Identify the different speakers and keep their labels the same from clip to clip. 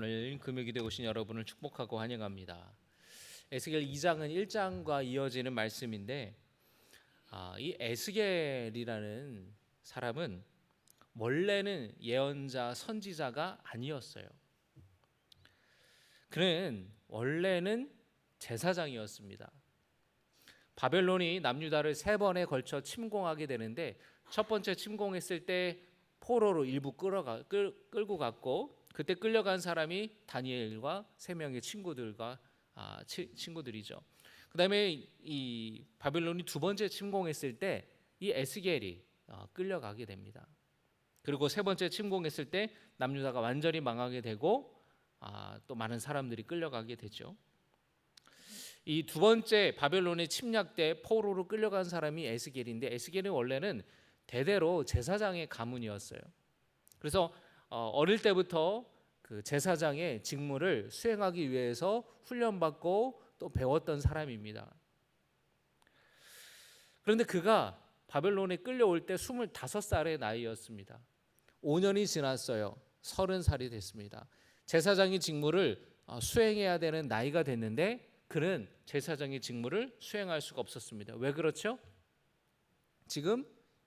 Speaker 1: 오늘 금요기도에 오신 여러분을 축복하고 환영합니다. 에스겔 2장은 1장과 이어지는 말씀인데 이 에스겔이라는 사람은 원래는 예언자, 선지자가 아니었어요. 그는 원래는 제사장이었습니다. 바벨론이 남유다를 3번에 걸쳐 침공하게 되는데 첫 번째 침공했을 때 포로로 일부 끌고 갔고, 그때 끌려간 사람이 다니엘과 3명의 친구들이죠. 그 다음에 이 바벨론이 2번째 침공했을 때 이 에스겔이 끌려가게 됩니다. 그리고 3번째 침공했을 때 남유다가 완전히 망하게 되고 또 많은 사람들이 끌려가게 되죠. 이 2번째 바벨론의 침략 때 포로로 끌려간 사람이 에스겔인데, 에스겔은 원래는 대대로 제사장의 가문이었어요. 그래서 어릴 때부터 그 제사장의 직무를 수행하기 위해서 훈련받고 또 배웠던 사람입니다. 그런데 그가 바벨론에 끌려올 때 25살의 나이였습니다. 5년이 지났어요. 30살이 됐습니다. 제사장의 직무를 수행해야 되는 나이가 됐는데 그는 제사장의 직무를 수행할 수가 없었습니다. 왜 그렇죠? 지금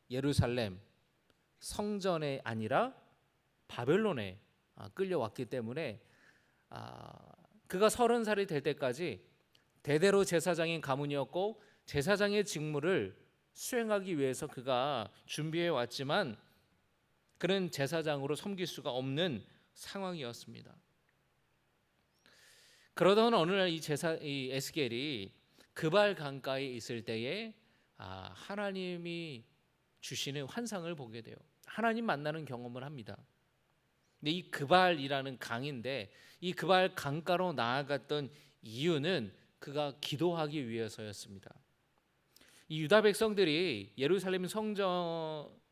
Speaker 1: 예루살렘 성전에 아니라 바벨론에 끌려왔기 때문에 그가 30살이 될 때까지 대대로 제사장인 가문이었고, 제사장의 직무를 수행하기 위해서 그가 준비해 왔지만 그는 제사장으로 섬길 수가 없는 상황이었습니다. 그러던 어느 날 이 에스겔이 그발 강가에 있을 때에 하나님이 주시는 환상을 보게 돼요. 하나님 만나는 경험을 합니다. 근데 이 그발이라는 강인데, 이 그발 강가로 나아갔던 이유는 그가 기도하기 위해서였습니다. 이 유다 백성들이 예루살렘 성전이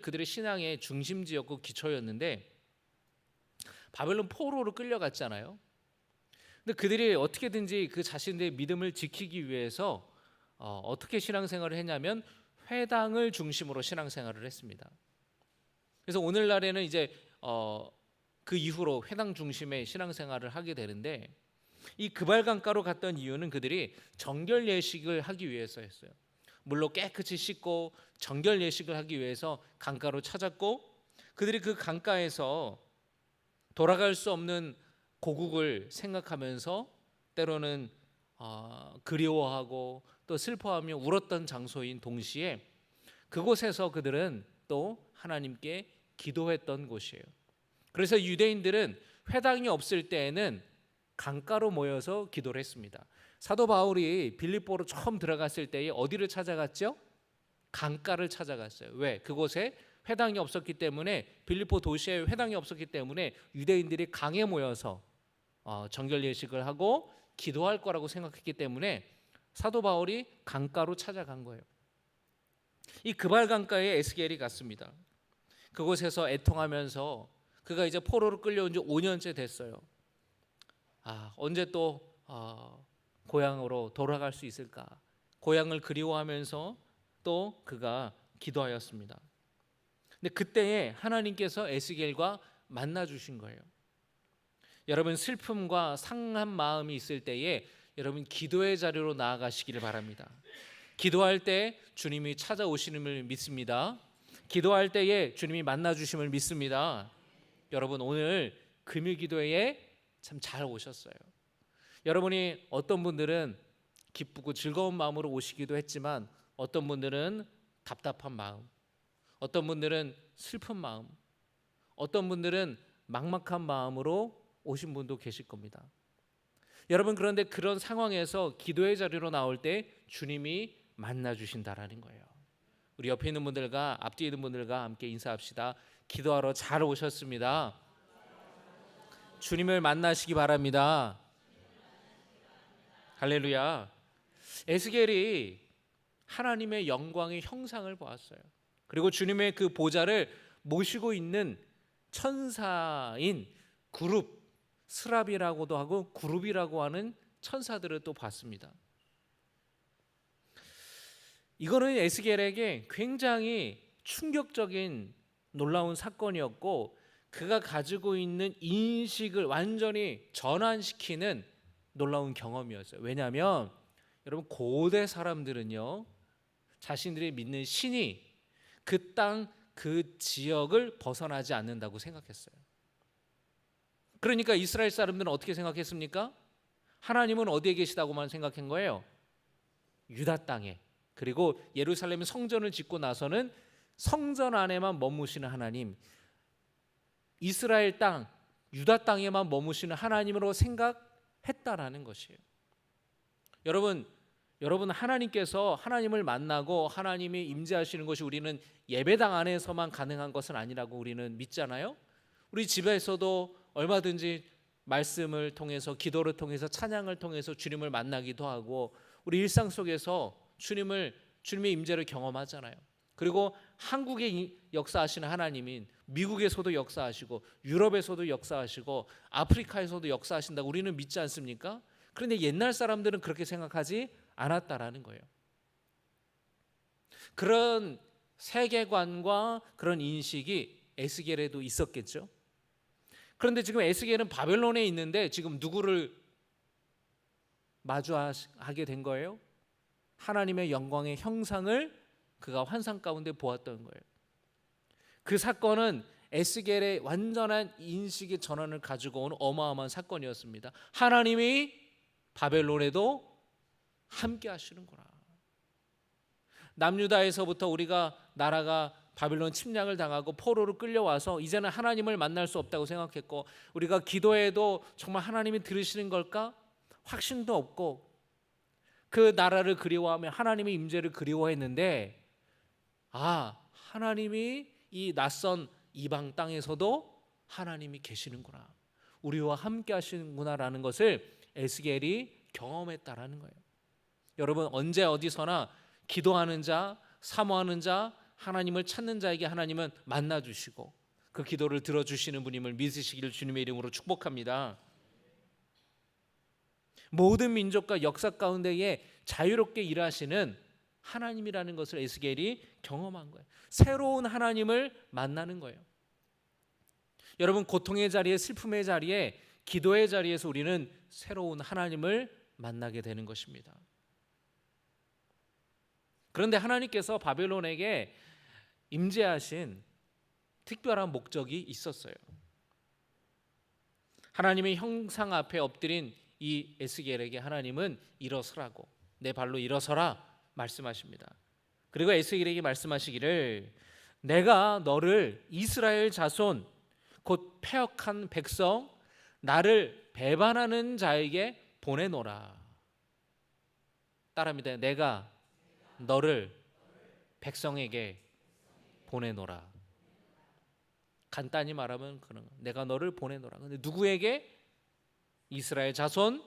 Speaker 1: 그들의 신앙의 중심지였고 기초였는데 바벨론 포로로 끌려갔잖아요. 근데 그들이 어떻게든지 그 자신들의 믿음을 지키기 위해서 어떻게 신앙생활을 했냐면 회당을 중심으로 신앙생활을 했습니다. 그래서 오늘날에는 이제 그 이후로 회당 중심의 신앙생활을 하게 되는데, 이 그발강가로 갔던 이유는 그들이 정결 예식을 하기 위해서였어요. 물로 깨끗이 씻고 정결 예식을 하기 위해서 강가로 찾았고, 그들이 그 강가에서 돌아갈 수 없는 고국을 생각하면서 때로는 그리워하고 또 슬퍼하며 울었던 장소인 동시에 그곳에서 그들은 또 하나님께 기도했던 곳이에요. 그래서 유대인들은 회당이 없을 때에는 강가로 모여서 기도를 했습니다. 사도 바울이 빌립보로 처음 들어갔을 때에 어디를 찾아갔죠? 강가를 찾아갔어요. 왜? 그곳에 회당이 없었기 때문에, 빌립보 도시에 회당이 없었기 때문에 유대인들이 강에 모여서 정결 예식을 하고 기도할 거라고 생각했기 때문에 사도 바울이 강가로 찾아간 거예요. 이 그발 강가에 에스겔이 갔습니다. 그곳에서 애통하면서 그가 이제 포로로 끌려온 지 5년째 됐어요. 언제 또 고향으로 돌아갈 수 있을까? 고향을 그리워하면서 또 그가 기도하였습니다. 근데 그때에 하나님께서 에스겔과 만나 주신 거예요. 여러분, 슬픔과 상한 마음이 있을 때에 여러분 기도의 자리로 나아가시기를 바랍니다. 기도할 때 주님이 찾아오시는 믿습니다. 기도할 때에 주님이 만나 주심을 믿습니다. 여러분, 오늘 금요기도에 참 잘 오셨어요. 여러분이 어떤 분들은 기쁘고 즐거운 마음으로 오시기도 했지만 어떤 분들은 답답한 마음, 어떤 분들은 슬픈 마음, 어떤 분들은 막막한 마음으로 오신 분도 계실 겁니다. 여러분, 그런데 그런 상황에서 기도의 자리로 나올 때 주님이 만나 주신다라는 거예요. 우리 옆에 있는 분들과 앞뒤에 있는 분들과 함께 인사합시다. 기도하러 잘 오셨습니다. 주님을 만나시기 바랍니다. 할렐루야. 에스겔이 하나님의 영광의 형상을 보았어요. 그리고 주님의 그 보좌를 모시고 있는 천사인 그룹, 스랍이라고도 하고 그룹이라고 하는 천사들을 또 봤습니다. 이거는 에스겔에게 굉장히 충격적인 놀라운 사건이었고, 그가 가지고 있는 인식을 완전히 전환시키는 놀라운 경험이었어요. 왜냐하면 여러분, 고대 사람들은요, 자신들이 믿는 신이 그 땅, 그 지역을 벗어나지 않는다고 생각했어요. 그러니까 이스라엘 사람들은 어떻게 생각했습니까? 하나님은 어디에 계시다고만 생각한 거예요? 유다 땅에. 그리고 예루살렘 성전을 짓고 나서는 성전 안에만 머무시는 하나님, 이스라엘 땅, 유다 땅에만 머무시는 하나님으로 생각했다라는 것이에요. 여러분 하나님께서 하나님을 만나고 하나님이 임재하시는 것이 우리는 예배당 안에서만 가능한 것은 아니라고 우리는 믿잖아요. 우리 집에서도 얼마든지 말씀을 통해서, 기도를 통해서, 찬양을 통해서 주님을 만나기도 하고, 우리 일상 속에서 주님의 임재를 경험하잖아요. 그리고 한국에 역사하시는 하나님인 미국에서도 역사하시고 유럽에서도 역사하시고 아프리카에서도 역사하신다고 우리는 믿지 않습니까? 그런데 옛날 사람들은 그렇게 생각하지 않았다라는 거예요. 그런 세계관과 그런 인식이 에스겔에도 있었겠죠. 그런데 지금 에스겔은 바벨론에 있는데 지금 누구를 마주하게 된 거예요? 하나님의 영광의 형상을 그가 환상 가운데 보았던 거예요. 그 사건은 에스겔의 완전한 인식의 전환을 가지고 온 어마어마한 사건이었습니다. 하나님이 바벨론에도 함께 하시는구나. 남유다에서부터 우리가 나라가 바벨론 침략을 당하고 포로로 끌려와서 이제는 하나님을 만날 수 없다고 생각했고, 우리가 기도해도 정말 하나님이 들으시는 걸까? 확신도 없고, 그 나라를 그리워하며 하나님의 임재를 그리워했는데, 하나님이 이 낯선 이방 땅에서도 하나님이 계시는구나, 우리와 함께 하시는구나라는 것을 에스겔이 경험했다라는 거예요. 여러분, 언제 어디서나 기도하는 자, 사모하는 자, 하나님을 찾는 자에게 하나님은 만나주시고 그 기도를 들어주시는 분임을 믿으시기를 주님의 이름으로 축복합니다. 모든 민족과 역사 가운데에 자유롭게 일하시는 하나님이라는 것을 에스겔이 경험한 거예요. 새로운 하나님을 만나는 거예요. 여러분, 고통의 자리에, 슬픔의 자리에, 기도의 자리에서 우리는 새로운 하나님을 만나게 되는 것입니다. 그런데 하나님께서 바벨론에게 임재하신 특별한 목적이 있었어요. 하나님의 형상 앞에 엎드린 이 에스겔에게 하나님은 일어서라고, 내 발로 일어서라 말씀하십니다. 그리고 에스겔에게 말씀하시기를, 내가 너를 이스라엘 자손 곧 패역한 백성, 나를 배반하는 자에게 보내노라. 따라합니다. 내가 너를 백성에게 보내노라. 간단히 말하면 그런, 내가 너를 보내노라. 근데 누구에게? 이스라엘 자손,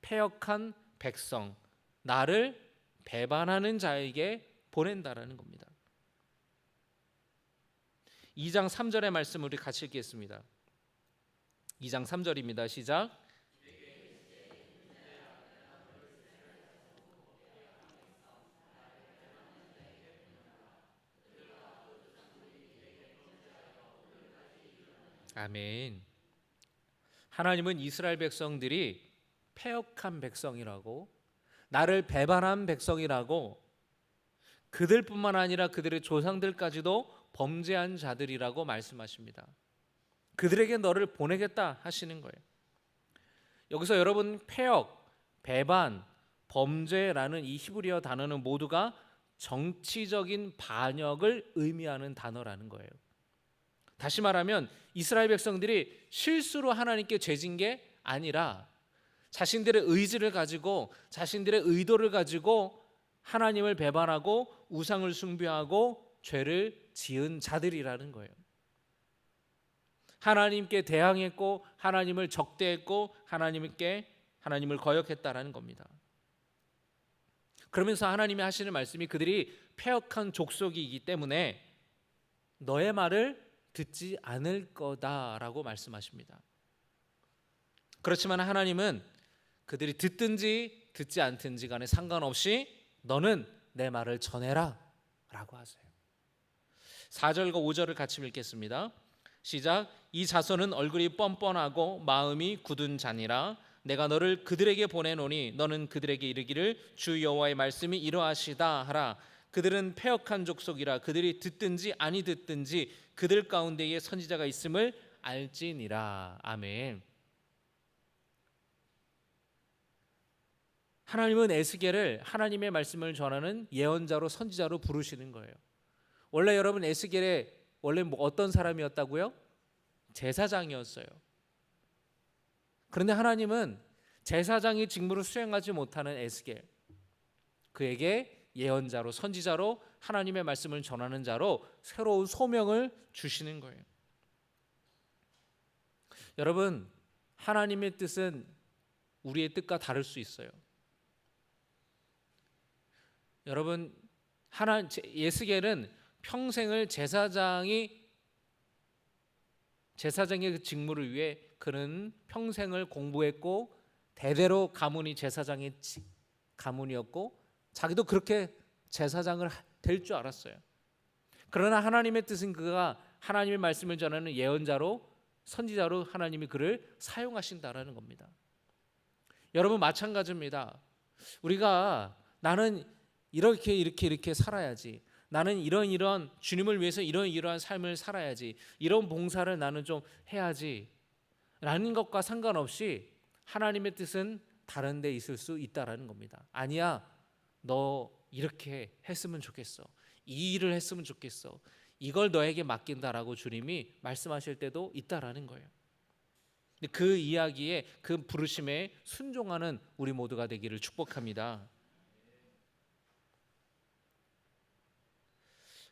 Speaker 1: 패역한 백성, 나를 배반하는 자에게 보낸다라는 겁니다. 2장 3절의 말씀 우리 같이 읽겠습니다. 2장 3절입니다. 시작. 아멘. 하나님은 이스라엘 백성들이 패역한 백성이라고, 나를 배반한 백성이라고, 그들뿐만 아니라 그들의 조상들까지도 범죄한 자들이라고 말씀하십니다. 그들에게 너를 보내겠다 하시는 거예요. 여기서 여러분, 패역, 배반, 범죄라는 이 히브리어 단어는 모두가 정치적인 반역을 의미하는 단어라는 거예요. 다시 말하면 이스라엘 백성들이 실수로 하나님께 죄진 게 아니라 자신들의 의지를 가지고, 자신들의 의도를 가지고 하나님을 배반하고 우상을 숭배하고 죄를 지은 자들이라는 거예요. 하나님께 대항했고 하나님을 적대했고 하나님을 거역했다라는 겁니다. 그러면서 하나님이 하시는 말씀이, 그들이 패역한 족속이기 때문에 너의 말을 듣지 않을 거다라고 말씀하십니다. 그렇지만 하나님은 그들이 듣든지 듣지 않든지 간에 상관없이 너는 내 말을 전해라 라고 하세요. 4절과 5절을 같이 읽겠습니다. 시작. 이 자손은 얼굴이 뻔뻔하고 마음이 굳은 자니라. 내가 너를 그들에게 보내노니 너는 그들에게 이르기를 주 여호와의 말씀이 이러하시다 하라. 그들은 패역한 족속이라. 그들이 듣든지 아니 듣든지 그들 가운데에 선지자가 있음을 알지니라. 아멘. 하나님은 에스겔을 하나님의 말씀을 전하는 예언자로 선지자로 부르시는 거예요. 원래 여러분 에스겔의 원래 어떤 사람이었다고요? 제사장이었어요. 그런데 하나님은 제사장의 직무를 수행하지 못하는 에스겔, 그에게 예언자로 선지자로 하나님의 말씀을 전하는 자로 새로운 소명을 주시는 거예요. 여러분, 하나님의 뜻은 우리의 뜻과 다를 수 있어요. 여러분, 에스겔은 평생을 제사장의 그 직무를 위해 그는 평생을 공부했고 대대로 가문이 제사장의 가문이었고 자기도 그렇게 제사장을 될 줄 알았어요. 그러나 하나님의 뜻은 그가 하나님의 말씀을 전하는 예언자로 선지자로 하나님이 그를 사용하신다라는 겁니다. 여러분 마찬가지입니다. 우리가 나는 이렇게 살아야지. 나는 이런 주님을 위해서 이러한 삶을 살아야지. 이런 봉사를 나는 좀 해야지. 라는 것과 상관없이 하나님의 뜻은 다른 데 있을 수 있다라는 겁니다. 아니야. 너 이렇게 했으면 좋겠어. 이 일을 했으면 좋겠어. 이걸 너에게 맡긴다라고 주님이 말씀하실 때도 있다라는 거예요. 그 이야기에 그 부르심에 순종하는 우리 모두가 되기를 축복합니다.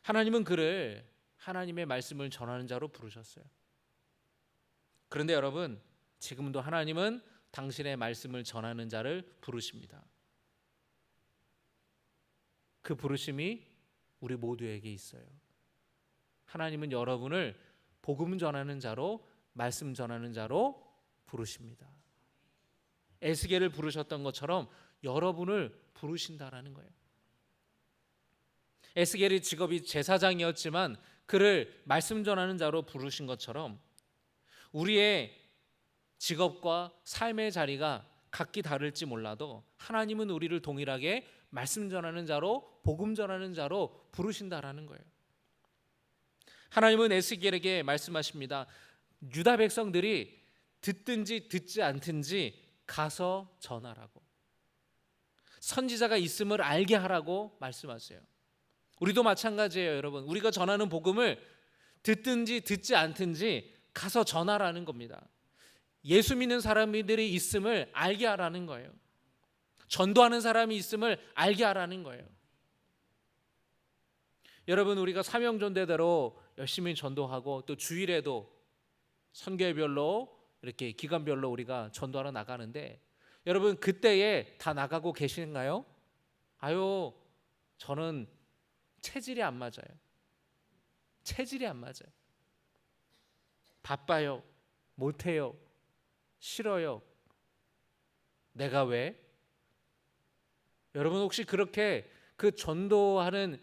Speaker 1: 하나님은 그를 하나님의 말씀을 전하는 자로 부르셨어요. 그런데 여러분, 지금도 하나님은 당신의 말씀을 전하는 자를 부르십니다. 그 부르심이 우리 모두에게 있어요. 하나님은 여러분을 복음 전하는 자로, 말씀 전하는 자로 부르십니다. 에스겔을 부르셨던 것처럼 여러분을 부르신다라는 거예요. 에스겔의 직업이 제사장이었지만 그를 말씀 전하는 자로 부르신 것처럼 우리의 직업과 삶의 자리가 각기 다를지 몰라도 하나님은 우리를 동일하게 말씀 전하는 자로, 복음 전하는 자로 부르신다라는 거예요. 하나님은 에스겔에게 말씀하십니다. 유다 백성들이 듣든지 듣지 않든지 가서 전하라고, 선지자가 있음을 알게 하라고 말씀하세요. 우리도 마찬가지예요, 여러분. 우리가 전하는 복음을 듣든지 듣지 않든지 가서 전하라는 겁니다. 예수 믿는 사람들이 있음을 알게 하라는 거예요. 전도하는 사람이 있음을 알게 하라는 거예요. 여러분, 우리가 사명전대대로 열심히 전도하고 또 주일에도 선교회별로 이렇게 기간별로 우리가 전도하러 나가는데 여러분 그때에 다 나가고 계신가요? 아유, 저는 체질이 안 맞아요. 체질이 안 맞아요. 바빠요. 못해요. 싫어요. 내가 왜? 여러분 혹시 그렇게 그 전도하는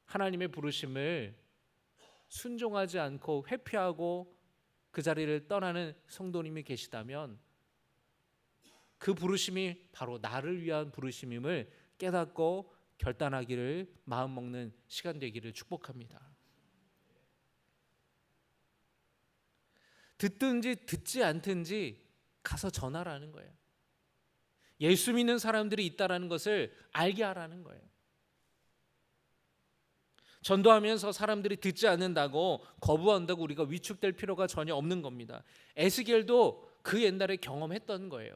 Speaker 1: 하나님의 부르심을 순종하지 않고 회피하고 그 자리를 떠나는 성도님이 계시다면 그 부르심이 바로 나를 위한 부르심임을 깨닫고 결단하기를 마음먹는 시간 되기를 축복합니다. 듣든지 듣지 않든지 가서 전하라는 거예요. 예수 믿는 사람들이 있다라는 것을 알게 하라는 거예요. 전도하면서 사람들이 듣지 않는다고 거부한다고 우리가 위축될 필요가 전혀 없는 겁니다. 에스겔도 그 옛날에 경험했던 거예요.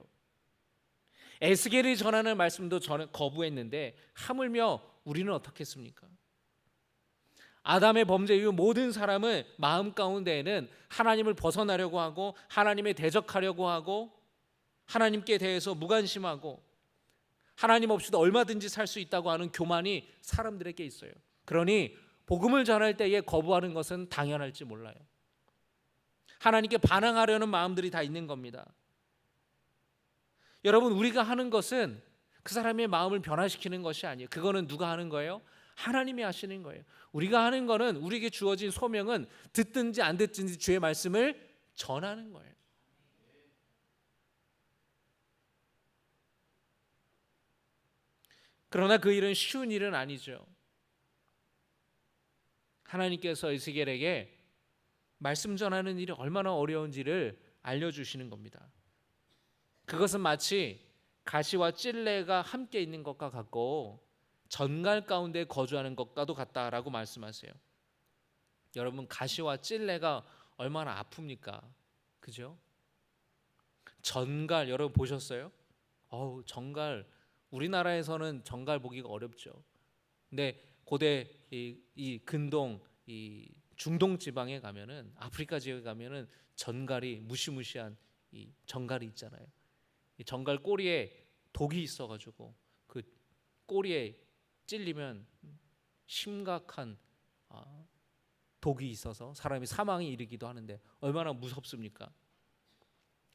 Speaker 1: 에스겔이 전하는 말씀도 저는 거부했는데 하물며 우리는 어떻겠습니까? 아담의 범죄 이후 모든 사람은 마음 가운데에는 하나님을 벗어나려고 하고 하나님에 대적하려고 하고 하나님께 대해서 무관심하고 하나님 없이도 얼마든지 살 수 있다고 하는 교만이 사람들에게 있어요. 그러니 복음을 전할 때에 거부하는 것은 당연할지 몰라요. 하나님께 반항하려는 마음들이 다 있는 겁니다. 여러분, 우리가 하는 것은 그 사람의 마음을 변화시키는 것이 아니에요. 그거는 누가 하는 거예요? 하나님이 하시는 거예요. 우리가 하는 거는, 우리에게 주어진 소명은 듣든지 안 듣든지 주의 말씀을 전하는 거예요. 그러나 그 일은 쉬운 일은 아니죠. 하나님께서 에스겔에게 말씀 전하는 일이 얼마나 어려운지를 알려주시는 겁니다. 그것은 마치 가시와 찔레가 함께 있는 것과 같고 전갈 가운데 거주하는 것과도 같다라고 말씀하세요. 여러분, 가시와 찔레가 얼마나 아픕니까? 그죠? 전갈 여러분 보셨어요? 전갈, 우리나라에서는 전갈 보기가 어렵죠. 근데 고대 이 근동, 이 중동 지방에 가면은, 아프리카 지역에 가면은 전갈이, 무시무시한 이 전갈이 있잖아요. 이 전갈 꼬리에 독이 있어가지고 그 꼬리에 찔리면 심각한 독이 있어서 사람이 사망에 이르기도 하는데 얼마나 무섭습니까?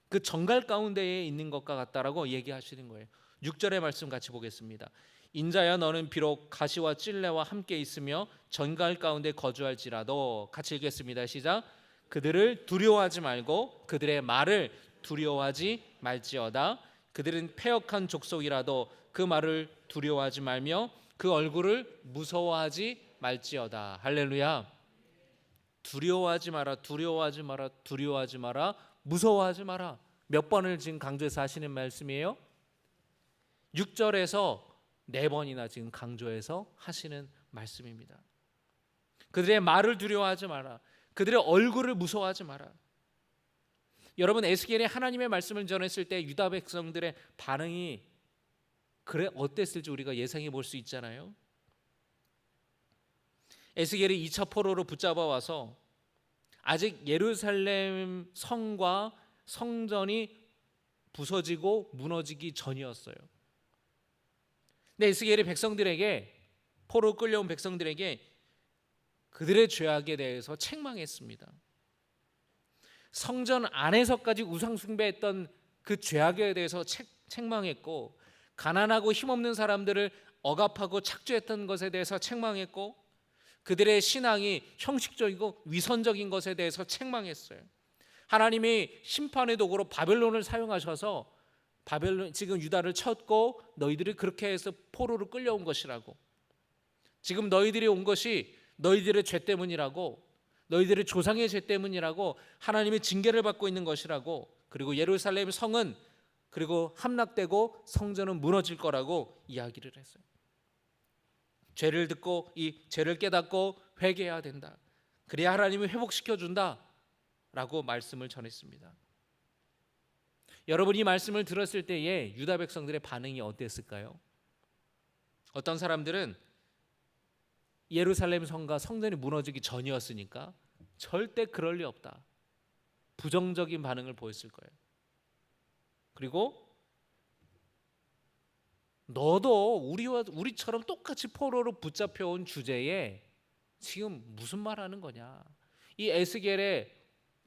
Speaker 1: 그 전갈 가운데에 있는 것과 같다라고 얘기하시는 거예요. 6절의 말씀 같이 보겠습니다. 인자야, 너는 비록 가시와 찔레와 함께 있으며 전갈 가운데 거주할지라도, 같이 읽겠습니다. 시작. 그들을 두려워하지 말고 그들의 말을 두려워하지 말지어다. 그들은 패역한 족속이라도 그 말을 두려워하지 말며 그 얼굴을 무서워하지 말지어다. 할렐루야. 두려워하지 마라, 두려워하지 마라, 두려워하지 마라, 무서워하지 마라. 몇 번을 지금 강조해서 하시는 말씀이에요? 6절에서 4번이나 지금 강조해서 하시는 말씀입니다. 그들의 말을 두려워하지 마라, 그들의 얼굴을 무서워하지 마라. 여러분, 에스겔이 하나님의 말씀을 전했을 때 유다 백성들의 반응이 어땠을지 우리가 예상해 볼 수 있잖아요. 에스겔이 2차 포로로 붙잡아 와서 아직 예루살렘 성과 성전이 부서지고 무너지기 전이었어요. 근데 에스겔이 백성들에게, 포로 끌려온 백성들에게 그들의 죄악에 대해서 책망했습니다. 성전 안에서까지 우상 숭배했던 그 죄악에 대해서 책망했고, 가난하고 힘없는 사람들을 억압하고 착취했던 것에 대해서 책망했고, 그들의 신앙이 형식적이고 위선적인 것에 대해서 책망했어요. 하나님이 심판의 도구로 바벨론을 사용하셔서 지금 유다를 쳤고 너희들이 그렇게 해서 포로로 끌려온 것이라고, 지금 너희들이 온 것이 너희들의 죄 때문이라고, 너희들의 조상의 죄 때문이라고 하나님의 징계를 받고 있는 것이라고, 그리고 예루살렘 성은 그리고 함락되고 성전은 무너질 거라고 이야기를 했어요. 죄를 듣고 이 죄를 깨닫고 회개해야 된다, 그래야 하나님이 회복시켜 준다 라고 말씀을 전했습니다. 여러분, 이 말씀을 들었을 때에 유다 백성들의 반응이 어땠을까요? 어떤 사람들은 예루살렘 성과 성전이 무너지기 전이었으니까 절대 그럴 리 없다, 부정적인 반응을 보였을 거예요. 그리고 너도 우리처럼 똑같이 포로로 붙잡혀온 주제에 지금 무슨 말하는 거냐, 이 에스겔의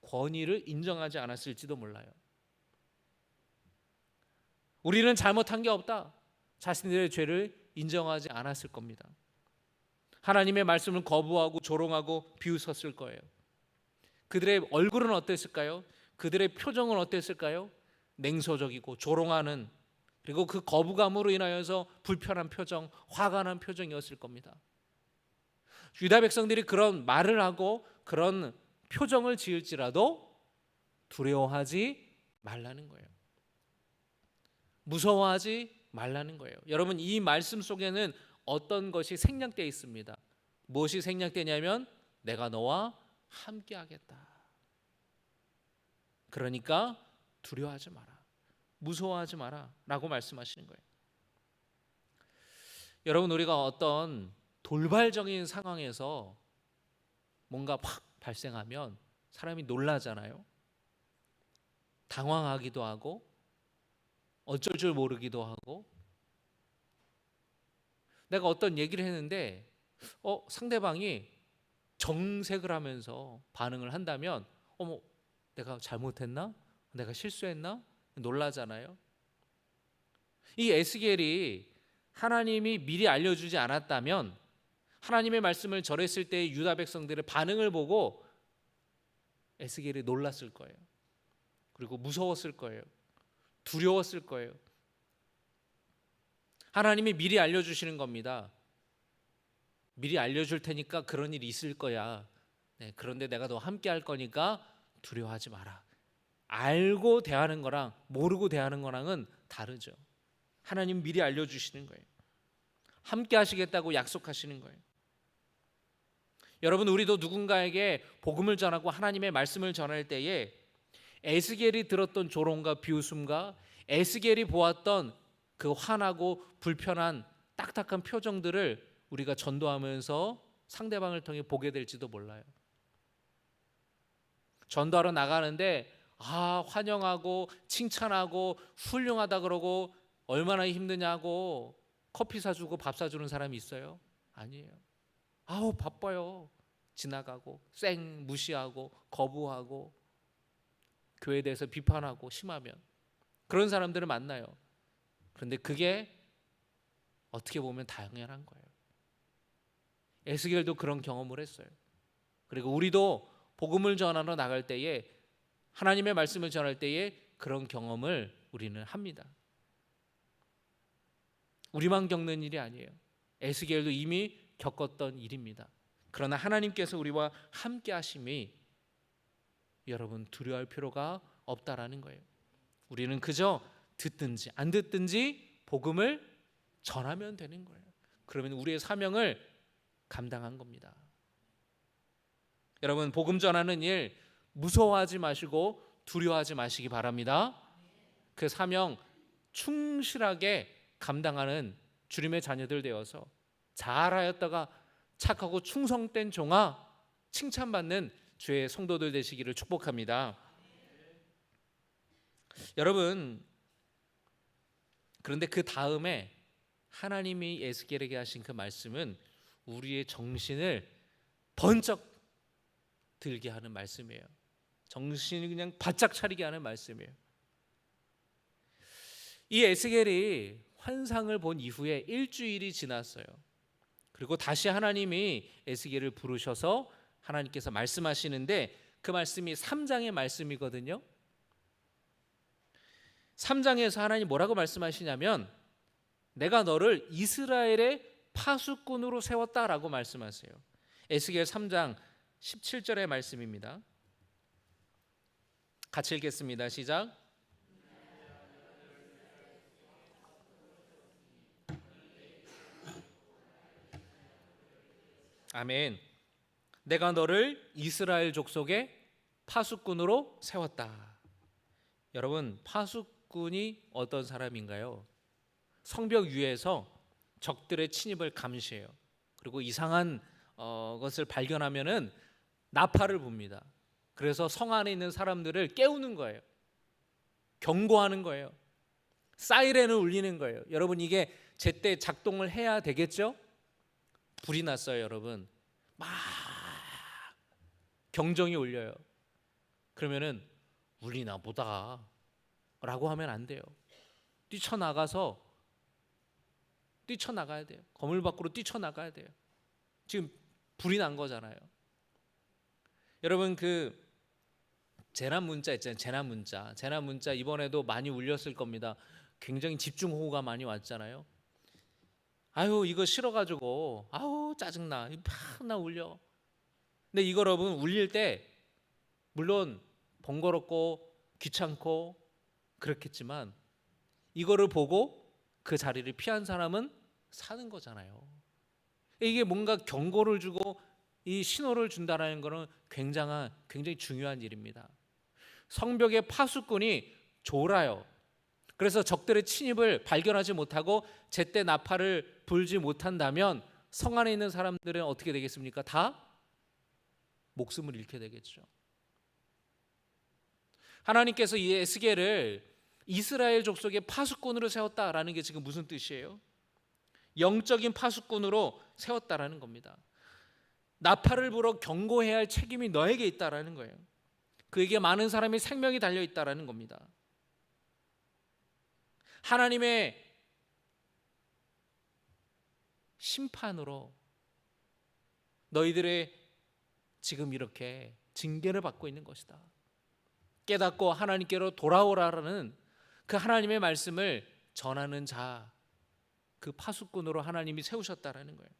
Speaker 1: 권위를 인정하지 않았을지도 몰라요. 우리는 잘못한 게 없다, 자신들의 죄를 인정하지 않았을 겁니다. 하나님의 말씀을 거부하고 조롱하고 비웃었을 거예요. 그들의 얼굴은 어땠을까요? 그들의 표정은 어땠을까요? 냉소적이고 조롱하는, 그리고 그 거부감으로 인하여서 불편한 표정, 화가 난 표정이었을 겁니다. 유다 백성들이 그런 말을 하고 그런 표정을 지을지라도 두려워하지 말라는 거예요. 무서워하지 말라는 거예요. 여러분, 이 말씀 속에는 어떤 것이 생략되어 있습니다. 무엇이 생략되냐면 내가 너와 함께 하겠다. 그러니까 두려워하지 마라, 무서워하지 마라 라고 말씀하시는 거예요. 여러분, 우리가 어떤 돌발적인 상황에서 뭔가 확 발생하면 사람이 놀라잖아요. 당황하기도 하고 어쩔 줄 모르기도 하고, 내가 어떤 얘기를 했는데 상대방이 정색을 하면서 반응을 한다면 내가 잘못했나? 내가 실수했나? 놀라잖아요. 이 에스겔이 하나님이 미리 알려주지 않았다면 하나님의 말씀을 전했을 때 유다 백성들의 반응을 보고 에스겔이 놀랐을 거예요. 그리고 무서웠을 거예요. 두려웠을 거예요. 하나님이 미리 알려주시는 겁니다. 미리 알려줄 테니까 그런 일이 있을 거야. 네, 그런데 내가 너 함께 할 거니까 두려워하지 마라. 알고 대하는 거랑 모르고 대하는 거랑은 다르죠. 하나님 미리 알려주시는 거예요. 함께 하시겠다고 약속하시는 거예요. 여러분, 우리도 누군가에게 복음을 전하고 하나님의 말씀을 전할 때에 에스겔이 들었던 조롱과 비웃음과 에스겔이 보았던 그 화나고 불편한 딱딱한 표정들을 우리가 전도하면서 상대방을 통해 보게 될지도 몰라요. 전도하러 나가는데 환영하고 칭찬하고 훌륭하다 그러고 얼마나 힘드냐고 커피 사주고 밥 사주는 사람이 있어요? 아니에요. 바빠요. 지나가고 쌩 무시하고 거부하고 교회에 대해서 비판하고 심하면 그런 사람들을 만나요. 그런데 그게 어떻게 보면 당연한 거예요. 에스겔도 그런 경험을 했어요. 그리고 우리도 복음을 전하러 나갈 때에 하나님의 말씀을 전할 때에 그런 경험을 우리는 합니다. 우리만 겪는 일이 아니에요. 에스겔도 이미 겪었던 일입니다. 그러나 하나님께서 우리와 함께 하심이 여러분 두려워할 필요가 없다라는 거예요. 우리는 그저 듣든지 안 듣든지 복음을 전하면 되는 거예요. 그러면 우리의 사명을 감당한 겁니다. 여러분, 복음 전하는 일 무서워하지 마시고 두려워하지 마시기 바랍니다. 그 사명 충실하게 감당하는 주님의 자녀들 되어서 잘하였다가 착하고 충성된 종아 칭찬받는 주의 성도들 되시기를 축복합니다. 여러분, 그런데 그 다음에 하나님이 에스겔에게 하신 그 말씀은 우리의 정신을 번쩍 들게 하는 말씀이에요. 정신이 그냥 바짝 차리게 하는 말씀이에요. 이 에스겔이 환상을 본 이후에 일주일이 지났어요. 그리고 다시 하나님이 에스겔을 부르셔서 하나님께서 말씀하시는데 그 말씀이 3장의 말씀이거든요. 3장에서 하나님 뭐라고 말씀하시냐면 내가 너를 이스라엘의 파수꾼으로 세웠다라고 말씀하세요. 에스겔 3장 17절의 말씀입니다. 같이 읽겠습니다. 시작. 아멘. 내가 너를 이스라엘 족속의 파수꾼으로 세웠다. 여러분, 파수꾼이 어떤 사람인가요? 성벽 위에서 적들의 침입을 감시해요. 그리고 이상한 것을 발견하면은 나팔을 붑니다. 그래서 성 안에 있는 사람들을 깨우는 거예요. 경고하는 거예요. 사이렌을 울리는 거예요. 여러분, 이게 제때 작동을 해야 되겠죠? 불이 났어요, 여러분. 막 경종이 울려요. 그러면은 울리나 보다 라고 하면 안 돼요. 뛰쳐나가야 돼요. 건물 밖으로 뛰쳐나가야 돼요. 지금 불이 난 거잖아요. 여러분, 그 재난 문자 있잖아요. 재난 문자 이번에도 많이 울렸을 겁니다. 굉장히 집중호우가 많이 왔잖아요. 이거 싫어가지고 짜증나, 나 울려. 근데 이거 여러분 울릴 때 물론 번거롭고 귀찮고 그렇겠지만 이거를 보고 그 자리를 피한 사람은 사는 거잖아요. 이게 뭔가 경고를 주고 이 신호를 준다는 것은 굉장히 중요한 일입니다. 성벽의 파수꾼이 졸아요. 그래서 적들의 침입을 발견하지 못하고 제때 나팔을 불지 못한다면 성 안에 있는 사람들은 어떻게 되겠습니까? 다 목숨을 잃게 되겠죠. 하나님께서 이 에스겔을 이스라엘 족속의 파수꾼으로 세웠다라는 게 지금 무슨 뜻이에요? 영적인 파수꾼으로 세웠다라는 겁니다. 나팔을 불어 경고해야 할 책임이 너에게 있다라는 거예요. 그에게 많은 사람의 생명이 달려 있다라는 겁니다. 하나님의 심판으로 너희들의 지금 이렇게 징계를 받고 있는 것이다. 깨닫고 하나님께로 돌아오라라는 그 하나님의 말씀을 전하는 자, 그 파수꾼으로 하나님이 세우셨다라는 거예요.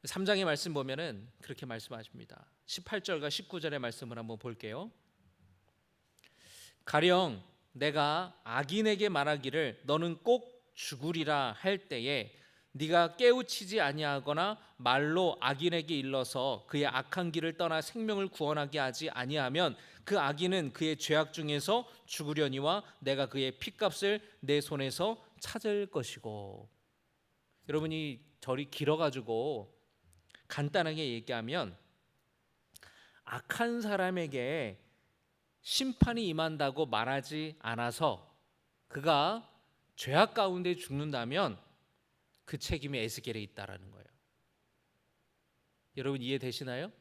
Speaker 1: 3장의 말씀 보면은 그렇게 말씀하십니다. 18절과 19절의 말씀을 한번 볼게요. 가령 내가 악인에게 말하기를 너는 꼭 죽으리라 할 때에 네가 깨우치지 아니하거나 말로 악인에게 일러서 그의 악한 길을 떠나 생명을 구원하게 하지 아니하면 그 악인은 그의 죄악 중에서 죽으려니와 내가 그의 핏값을 내 손에서 찾을 것이고. 여러분이 절이 길어가지고 간단하게 얘기하면 악한 사람에게 심판이 임한다고 말하지 않아서 그가 죄악 가운데 죽는다면 그 책임이 에스겔에 있다라는 거예요. 여러분 이해되시나요?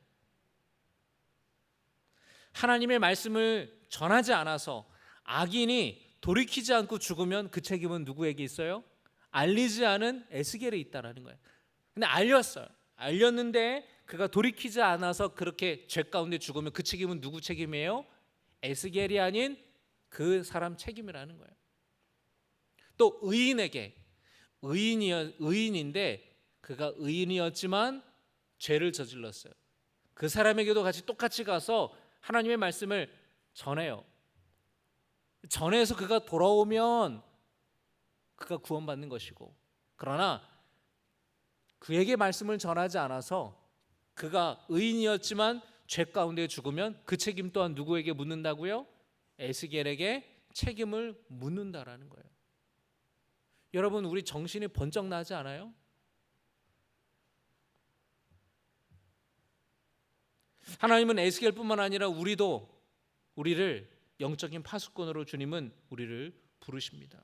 Speaker 1: 하나님의 말씀을 전하지 않아서 악인이 돌이키지 않고 죽으면 그 책임은 누구에게 있어요? 알리지 않은 에스겔에 있다라는 거예요. 근데 알렸는데 그가 돌이키지 않아서 그렇게 죄 가운데 죽으면 그 책임은 누구 책임이에요? 에스겔이 아닌 그 사람 책임이라는 거예요. 또 의인에게 의인인데 그가 의인이었지만 죄를 저질렀어요. 그 사람에게도 똑같이 가서 하나님의 말씀을 전해요. 전해서 그가 돌아오면 그가 구원받는 것이고, 그러나 그에게 말씀을 전하지 않아서 그가 의인이었지만 죄 가운데 죽으면 그 책임 또한 누구에게 묻는다고요? 에스겔에게 책임을 묻는다라는 거예요. 여러분 우리 정신이 번쩍 나지 않아요? 하나님은 에스겔뿐만 아니라 우리를 영적인 파수꾼으로 주님은 우리를 부르십니다.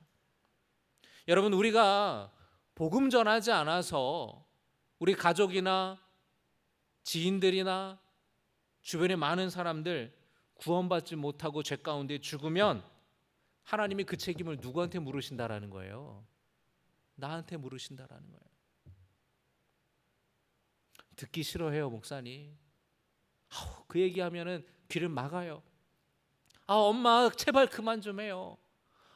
Speaker 1: 여러분 우리가 복음 전하지 않아서 우리 가족이나 지인들이나 주변의 많은 사람들 구원받지 못하고 죄 가운데 죽으면 하나님이 그 책임을 누구한테 물으신다라는 거예요? 나한테 물으신다라는 거예요. 듣기 싫어해요, 목사님. 그 얘기하면은 귀를 막아요. 엄마 제발 그만 좀 해요.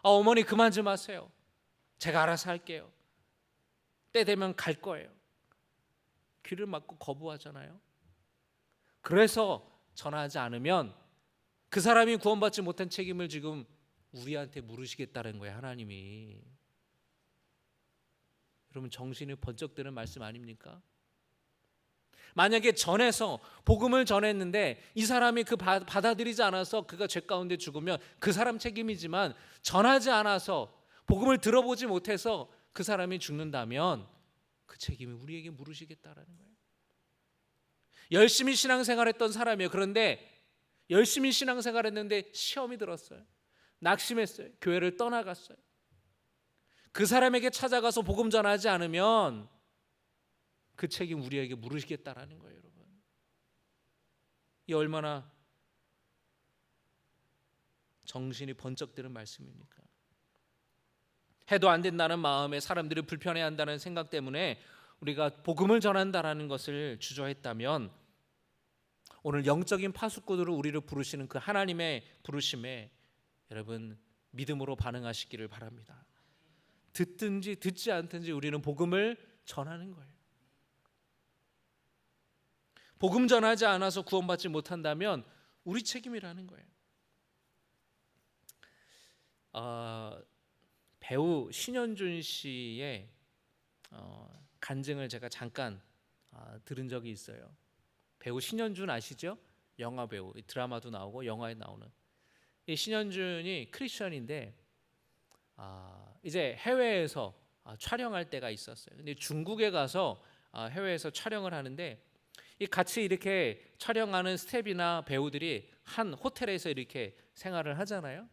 Speaker 1: 어머니 그만 좀 하세요. 제가 알아서 할게요. 때 되면 갈 거예요. 귀를 막고 거부하잖아요. 그래서 전하지 않으면 그 사람이 구원받지 못한 책임을 지금 우리한테 물으시겠다는 거예요, 하나님이. 여러분 정신이 번쩍 드는 말씀 아닙니까? 만약에 전해서 복음을 전했는데 이 사람이 받아들이지 않아서 그가 죄 가운데 죽으면 그 사람 책임이지만, 전하지 않아서 복음을 들어보지 못해서 그 사람이 죽는다면 그 책임이 우리에게 물으시겠다라는 거예요. 열심히 신앙생활했던 사람이에요. 그런데 열심히 신앙생활했는데 시험이 들었어요. 낙심했어요. 교회를 떠나갔어요. 그 사람에게 찾아가서 복음 전하지 않으면 그 책임 우리에게 물으시겠다라는 거예요, 여러분. 이 얼마나 정신이 번쩍 드는 말씀입니까? 해도 안 된다는 마음에 사람들이 불편해한다는 생각 때문에 우리가 복음을 전한다라는 것을 주저했다면, 오늘 영적인 파수꾼으로 우리를 부르시는 그 하나님의 부르심에 여러분 믿음으로 반응하시기를 바랍니다. 듣든지 듣지 않든지 우리는 복음을 전하는 거예요. 복음 전하지 않아서 구원받지 못한다면 우리 책임이라는 거예요. 배우 신현준 씨의 간증을 제가 잠깐 들은 적이 있어요. 배우 신현준 아시죠? 영화 배우, 드라마도 나오고 영화에 나오는 이 신현준이 크리스천인데 이제 해외에서 촬영할 때가 있었어요. 근데 중국에 가서 해외에서 촬영을 하는데 이 같이 이렇게 촬영하는 스태프나 배우들이 한 호텔에서 이렇게 생활을 하잖아요.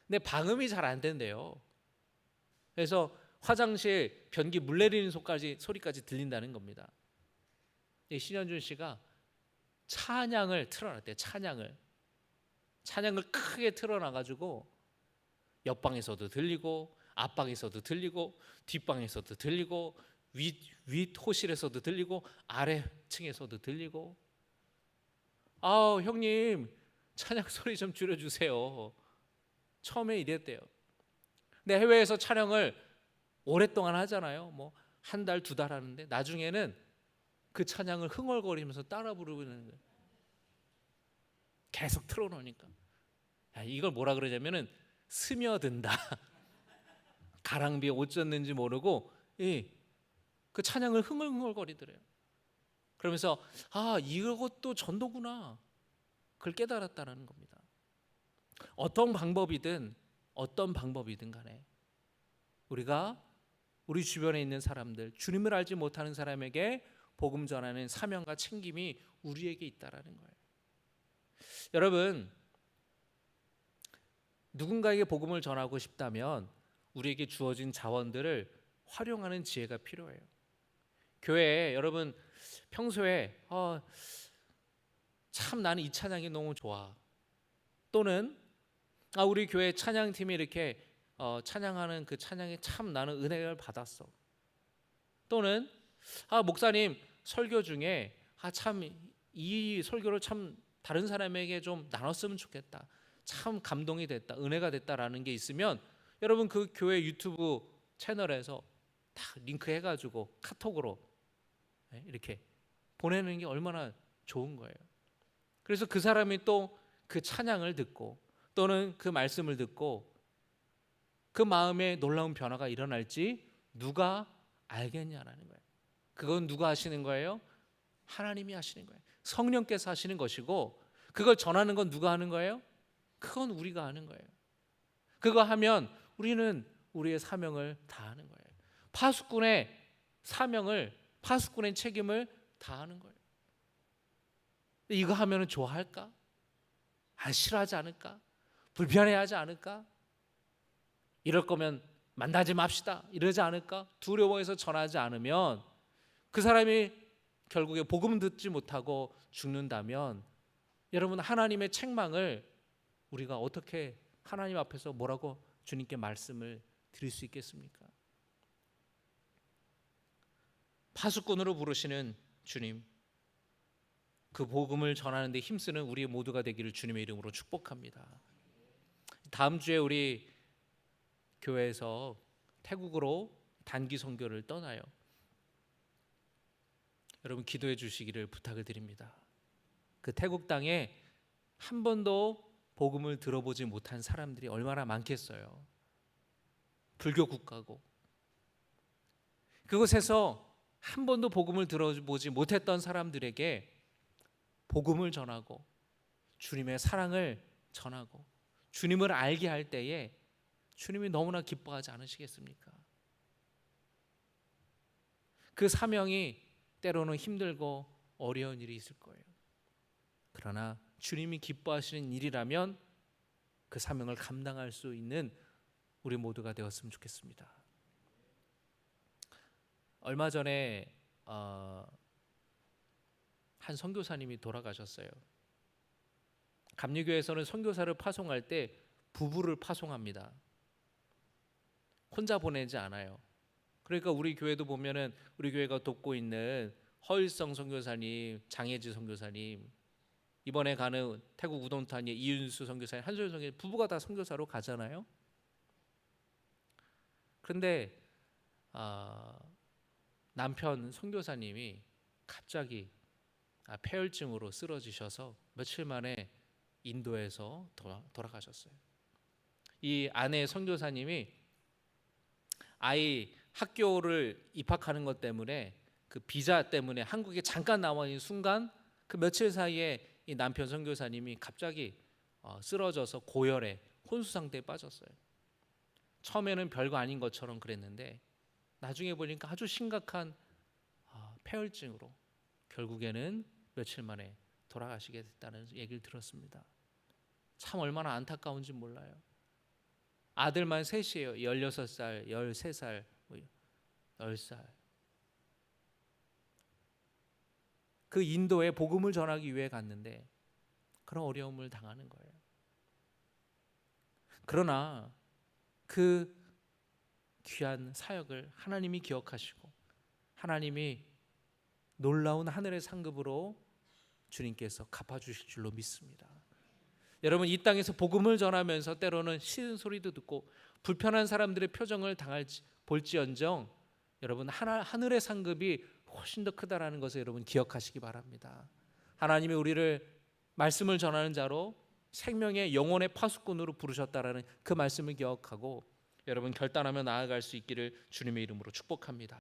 Speaker 1: 근데 방음이 잘 안 된대요. 그래서 화장실 변기 물 내리는 소리까지 들린다는 겁니다. 이 신현준 씨가 찬양을 틀어놨대요. 찬양을 크게 틀어놔가지고 옆방에서도 들리고 앞방에서도 들리고 뒷방에서도 들리고 윗 호실에서도 들리고 아래 층에서도 들리고, 아 형님 찬양 소리 좀 줄여주세요. 처음에 이랬대요. 근데 해외에서 촬영을 오랫동안 하잖아요. 뭐 한 달, 두 달 하는데 나중에는 그 찬양을 흥얼거리면서 따라 부르는 거예요. 계속 틀어놓으니까. 이걸 뭐라 그러냐면은 스며든다. 가랑비에 옷 젖는지 모르고 그 찬양을 흥얼흥얼거리더래요. 그러면서 아 이것도 전도구나, 그걸 깨달았다는 겁니다. 어떤 방법이든 간에 우리가 우리 주변에 있는 사람들, 주님을 알지 못하는 사람에게 복음 전하는 사명과 책임이 우리에게 있다라는 거예요. 여러분, 누군가에게 복음을 전하고 싶다면 우리에게 주어진 자원들을 활용하는 지혜가 필요해요. 교회에 여러분 평소에 참 나는 이 찬양이 너무 좋아, 또는 우리 교회 찬양팀이 이렇게 찬양하는 그 찬양에 참 나는 은혜를 받았어, 또는 목사님 설교 중에 참 이 설교를 참 다른 사람에게 좀 나눴으면 좋겠다, 참 감동이 됐다, 은혜가 됐다라는 게 있으면 여러분 그 교회 유튜브 채널에서 다 링크 해가지고 카톡으로 이렇게 보내는 게 얼마나 좋은 거예요. 그래서 그 사람이 또 그 찬양을 듣고 또는 그 말씀을 듣고 그 마음에 놀라운 변화가 일어날지 누가 알겠냐라는 거예요. 그건 누가 하시는 거예요? 하나님이 하시는 거예요. 성령께서 하시는 것이고, 그걸 전하는 건 누가 하는 거예요? 그건 우리가 하는 거예요. 그거 하면 우리는 우리의 사명을 다하는 거예요. 파수꾼의 사명을, 파수꾼의 책임을 다하는 거예요. 이거 하면 좋아할까? 싫어하지 않을까? 불편해하지 않을까? 이럴 거면 만나지 맙시다 이러지 않을까? 두려워해서 전하지 않으면 그 사람이 결국에 복음 듣지 못하고 죽는다면 여러분 하나님의 책망을 우리가 어떻게 하나님 앞에서 뭐라고 주님께 말씀을 드릴 수 있겠습니까? 파수꾼으로 부르시는 주님, 그 복음을 전하는 데 힘쓰는 우리 모두가 되기를 주님의 이름으로 축복합니다. 다음 주에 우리 교회에서 태국으로 단기 선교를 떠나요. 여러분 기도해 주시기를 부탁을 드립니다. 그 태국 땅에 한 번도 복음을 들어보지 못한 사람들이 얼마나 많겠어요. 불교 국가고, 그곳에서 한 번도 복음을 들어보지 못했던 사람들에게 복음을 전하고 주님의 사랑을 전하고 주님을 알게 할 때에 주님이 너무나 기뻐하지 않으시겠습니까? 그 사명이 때로는 힘들고 어려운 일이 있을 거예요. 그러나 주님이 기뻐하시는 일이라면 그 사명을 감당할 수 있는 우리 모두가 되었으면 좋겠습니다. 얼마 전에 한 선교사님이 돌아가셨어요. 감리교에서는 선교사를 파송할 때 부부를 파송합니다. 혼자 보내지 않아요. 그러니까 우리 교회도 보면은 우리 교회가 돕고 있는 허일성 선교사님, 장혜지 선교사님, 이번에 가는 태국 우동탄의 이윤수 선교사님, 한소연 선교사님 부부가 다 선교사로 가잖아요. 그런데 남편 선교사님이 갑자기 폐혈증으로 쓰러지셔서 며칠 만에 인도에서 돌아가셨어요. 이 아내 선교사님이 아이 학교를 입학하는 것 때문에 그 비자 때문에 한국에 잠깐 나와 있는 순간 그 며칠 사이에 이 남편 선교사님이 갑자기 쓰러져서 고열에 혼수 상태에 빠졌어요. 처음에는 별거 아닌 것처럼 그랬는데 나중에 보니까 아주 심각한 폐혈증으로 결국에는 며칠 만에 돌아가시게 됐다는 얘기를 들었습니다. 참 얼마나 안타까운지 몰라요. 아들만 셋이에요. 16살, 13살, 10살. 그 인도에 복음을 전하기 위해 갔는데 그런 어려움을 당하는 거예요. 그러나 그 귀한 사역을 하나님이 기억하시고 하나님이 놀라운 하늘의 상급으로 주님께서 갚아주실 줄로 믿습니다. 여러분, 이 땅에서 복음을 전하면서 때로는 싫은 소리도 듣고 불편한 사람들의 표정을 볼지언정 여러분, 하늘의 상급이 훨씬 더 크다라는 것을 여러분 기억하시기 바랍니다. 하나님이 우리를 말씀을 전하는 자로 생명의 영혼의 파수꾼으로 부르셨다라는 그 말씀을 기억하고 여러분 결단하며 나아갈 수 있기를 주님의 이름으로 축복합니다.